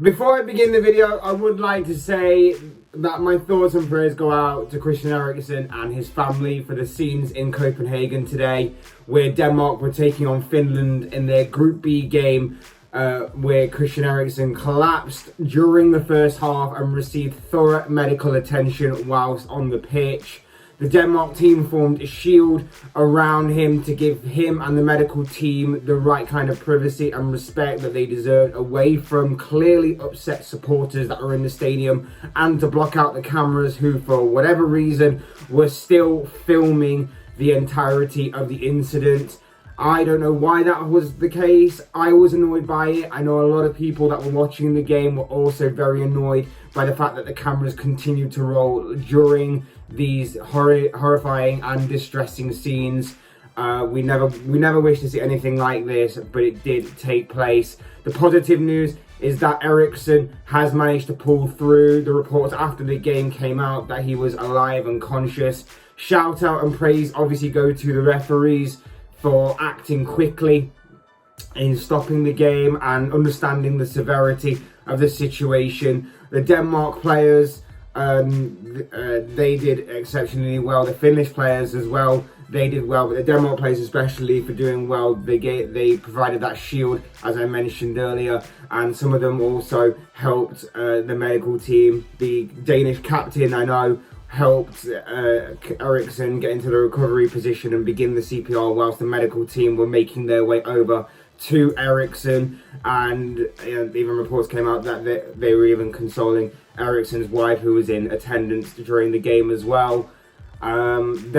Before I begin the video, I would like to say that my thoughts and prayers go out to Christian Eriksen and his family for the scenes in Copenhagen today, where Denmark were taking on Finland in their Group B game, where Christian Eriksen collapsed during the first half and received thorough medical attention whilst on the pitch. The Denmark team formed a shield around him to give him and the medical team the right kind of privacy and respect that they deserved, away from clearly upset supporters that were in the stadium, and to block out the cameras who, for whatever reason, were still filming the entirety of the incident. I don't know why that was the case. I was annoyed by it. I know a lot of people that were watching the game were also very annoyed by the fact that the cameras continued to roll during these horrifying and distressing scenes. We never wish to see anything like this, but it did take place. The positive news is that Eriksen has managed to pull through. The reports after the game came out that he was alive and conscious. Shout out and praise obviously go to the referees for acting quickly in stopping the game and understanding the severity of the situation. The Denmark players, they did exceptionally well. The Finnish players as well, they did well, but the Denmark players especially for doing well. They provided that shield, as I mentioned earlier, and some of them also helped the medical team. The Danish captain, I know, helped Eriksen get into the recovery position and begin the CPR whilst the medical team were making their way over to Eriksen, and even reports came out that they were even consoling Eriksen's wife, who was in attendance during the game as well. And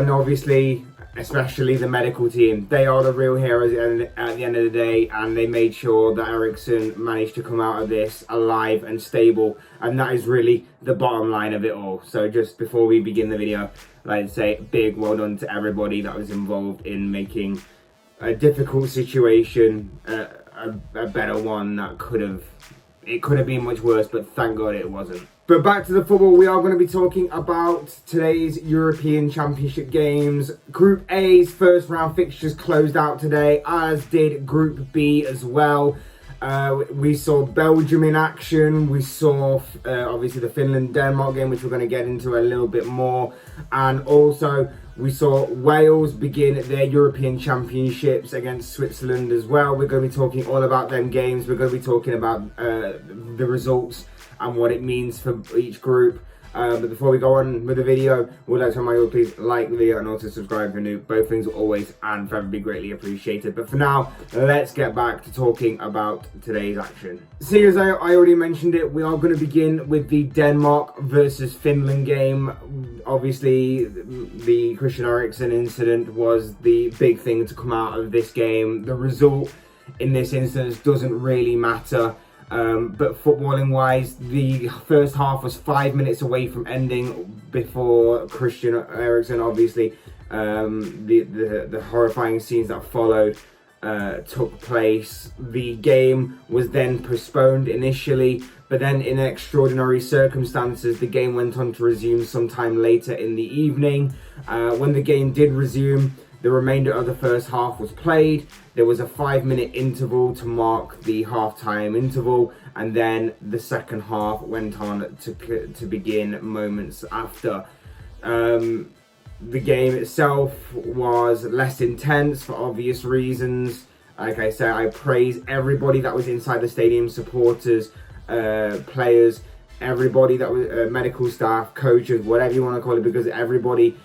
obviously, especially the medical team, they are the real heroes at the end of the day, and they made sure that Eriksen managed to come out of this alive and stable, and that is really the bottom line of it all. So just before we begin the video, I'd like to say a big well done to everybody that was involved in making a difficult situation a better one. It could have been much worse, but thank God it wasn't. But back to the football, we are going to be talking about today's European Championship games. Group A's first round fixtures closed out today, as did Group B as well. We saw Belgium in action. We saw obviously the Finland-Denmark game, which we're going to get into a little bit more. And also we saw Wales begin their European Championships against Switzerland as well. We're going to be talking all about them games. We're going to be talking about the results and what it means for each group. But before we go on with the video, we'd like to remind you all, please like the video and also subscribe if you're new. Both things will always and forever be greatly appreciated. But for now, let's get back to talking about today's action. Seeing as I already mentioned it, we are going to begin with the Denmark versus Finland game. Obviously, the Christian Eriksen incident was the big thing to come out of this game. The result in this instance doesn't really matter. But footballing wise, the first half was 5 minutes away from ending before Christian Eriksen, obviously, the horrifying scenes that followed took place. The game was then postponed initially, but then in extraordinary circumstances, the game went on to resume sometime later in the evening. When the game did resume, the remainder of the first half was played. There was a 5-minute interval to mark the half-time interval, and then the second half went on to begin moments after. The game itself was less intense for obvious reasons. Like I said, I praise everybody that was inside the stadium, supporters, players, everybody that was medical staff, coaches, whatever you want to call it, because everybody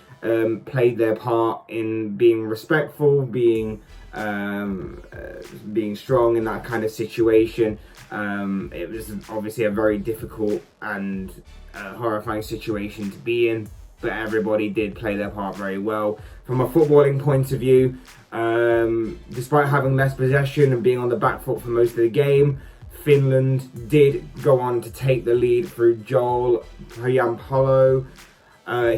played their part in being respectful, being strong in that kind of situation. It was obviously a very difficult and horrifying situation to be in, but everybody did play their part very well. From a footballing point of view, despite having less possession and being on the back foot for most of the game, Finland did go on to take the lead through Joel Priampalo.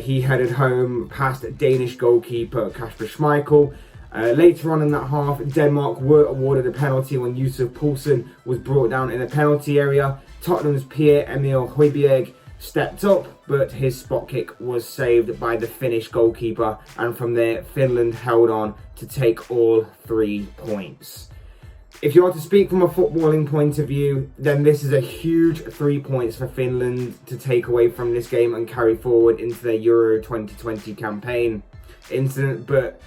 He headed home past Danish goalkeeper Kasper Schmeichel. Later on in that half, Denmark were awarded a penalty when Yusuf Poulsen was brought down in the penalty area. Tottenham's Pierre-Emile Højbjerg stepped up, but his spot kick was saved by the Finnish goalkeeper, and from there Finland held on to take all 3 points. If you are to speak from a footballing point of view, then this is a huge 3 points for Finland to take away from this game and carry forward into their Euro 2020 campaign. But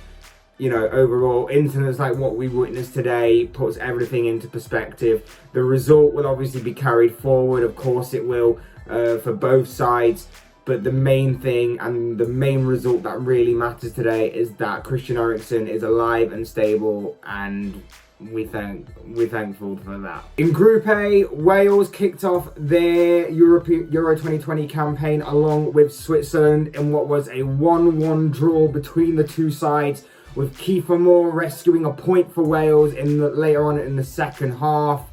you know, overall, incidents like what we witnessed today puts everything into perspective. The result will obviously be carried forward, of course it will, for both sides. But the main thing and the main result that really matters today is that Christian Eriksen is alive and stable, and we're thankful for that. In Group A, Wales kicked off their Euro 2020 campaign along with Switzerland in what was a 1-1 draw between the two sides, with Kiefer Moore rescuing a point for Wales later on in the second half.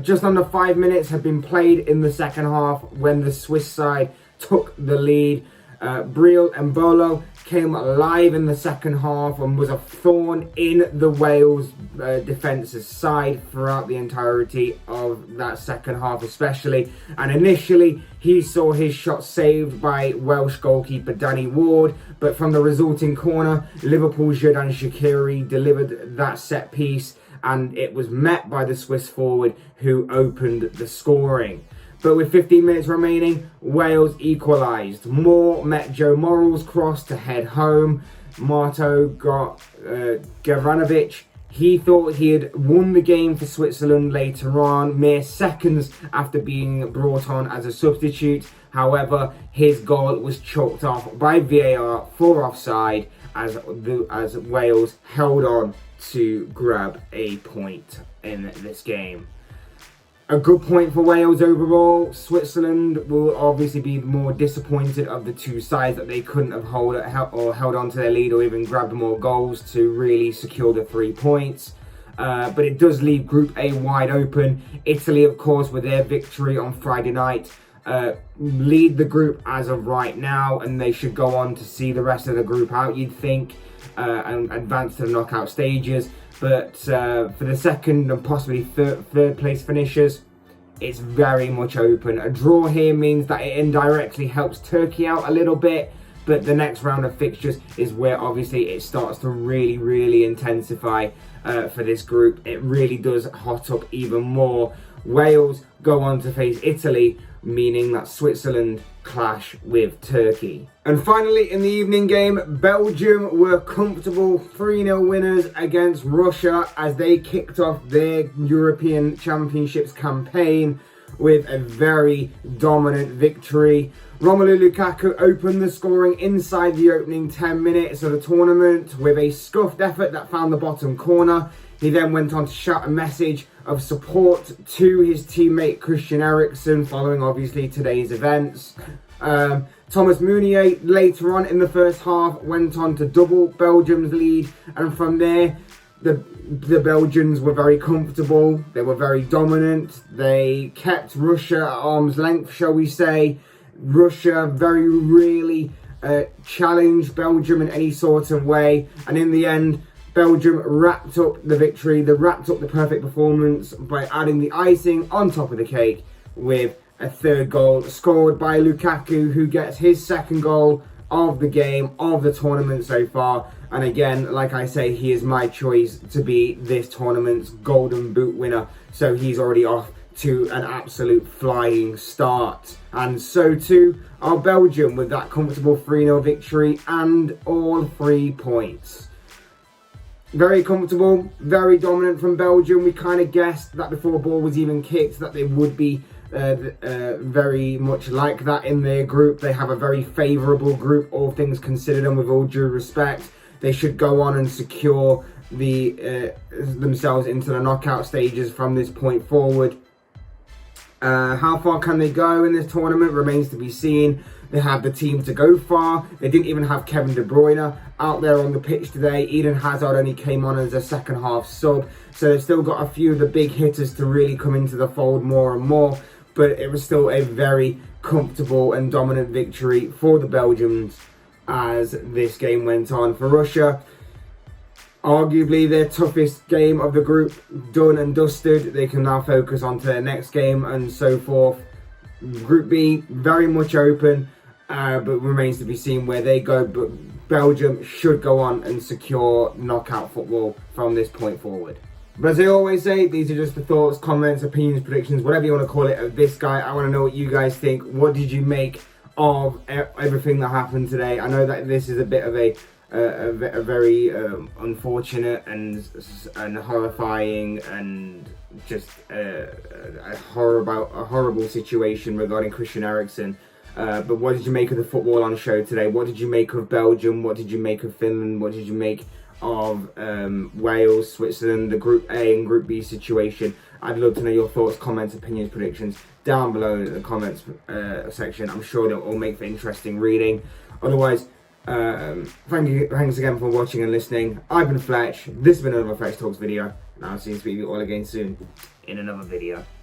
Just under 5 minutes had been played in the second half when the Swiss side took the lead. Briel and Bolo came alive in the second half and was a thorn in the Wales defence's side throughout the entirety of that second half especially. And initially he saw his shot saved by Welsh goalkeeper Danny Ward, but from the resulting corner, Liverpool's Xherdan Shaqiri delivered that set piece, and it was met by the Swiss forward who opened the scoring. But with 15 minutes remaining, Wales equalised. Moore met Joe Morrell's cross to head home. Marto got Gavranovic. He thought he had won the game for Switzerland later on, mere seconds after being brought on as a substitute. However, his goal was chalked off by VAR for offside as Wales held on to grab a point in this game. A good point for Wales overall. Switzerland will obviously be more disappointed of the two sides that they couldn't have held on to their lead or even grabbed more goals to really secure the 3 points. But it does leave Group A wide open. Italy, of course, with their victory on Friday night, lead the group as of right now, and they should go on to see the rest of the group out, you'd think, and advance to the knockout stages. But for the second and possibly third place finishers, it's very much open. A draw here means that it indirectly helps Turkey out a little bit, but the next round of fixtures is where obviously it starts to really intensify for this group. It really does hot up even more. Wales go on to face Italy, meaning that Switzerland clash with Turkey. And finally, in the evening game, Belgium were comfortable 3-0 winners against Russia as they kicked off their European Championships campaign with a very dominant victory. Romelu Lukaku opened the scoring inside the opening 10 minutes of the tournament with a scuffed effort that found the bottom corner. He then went on to shout a message of support to his teammate Christian Eriksen following obviously today's events. Thomas Meunier later on in the first half went on to double Belgium's lead, and from there the Belgians were very comfortable. They were very dominant. They kept Russia at arm's length, shall we say. Russia very rarely challenged Belgium in any sort of way, and in the end Belgium wrapped up the victory. They wrapped up the perfect performance by adding the icing on top of the cake with a third goal scored by Lukaku, who gets his second goal of the game, of the tournament so far. And again, like I say, he is my choice to be this tournament's Golden Boot winner. So he's already off to an absolute flying start. And so too are Belgium with that comfortable 3-0 victory and all 3 points. Very comfortable, very dominant from Belgium. We kind of guessed that before the ball was even kicked that they would be very much like that in their group. They have a very favourable group, all things considered, and with all due respect, they should go on and secure themselves into the knockout stages from this point forward. How far can they go in this tournament remains to be seen. They have the team to go far. They didn't even have Kevin De Bruyne out there on the pitch today. Eden Hazard only came on as a second half sub. So they've still got a few of the big hitters to really come into the fold more and more. But it was still a very comfortable and dominant victory for the Belgians as this game went on. For Russia, arguably their toughest game of the group done and dusted. They can now focus on to their next game and so forth. Group B, very much open, but remains to be seen where they go. But Belgium should go on and secure knockout football from this point forward. But as I always say, these are just the thoughts, comments, opinions, predictions, whatever you want to call it, of this guy. I want to know what you guys think. What did you make of everything that happened today? I know that this is a bit of a very unfortunate and horrifying and just a horrible situation regarding Christian Eriksen. But what did you make of the football on show today? What did you make of Belgium? What did you make of Finland? What did you make of Wales, Switzerland, the Group A and Group B situation? I'd love to know your thoughts, comments, opinions, predictions down below in the comments section. I'm sure they'll all make for interesting reading. Otherwise, thanks again for watching and listening. I've been Fletch. This has been another Fletch Talks video, and I'll see you all again soon in another video.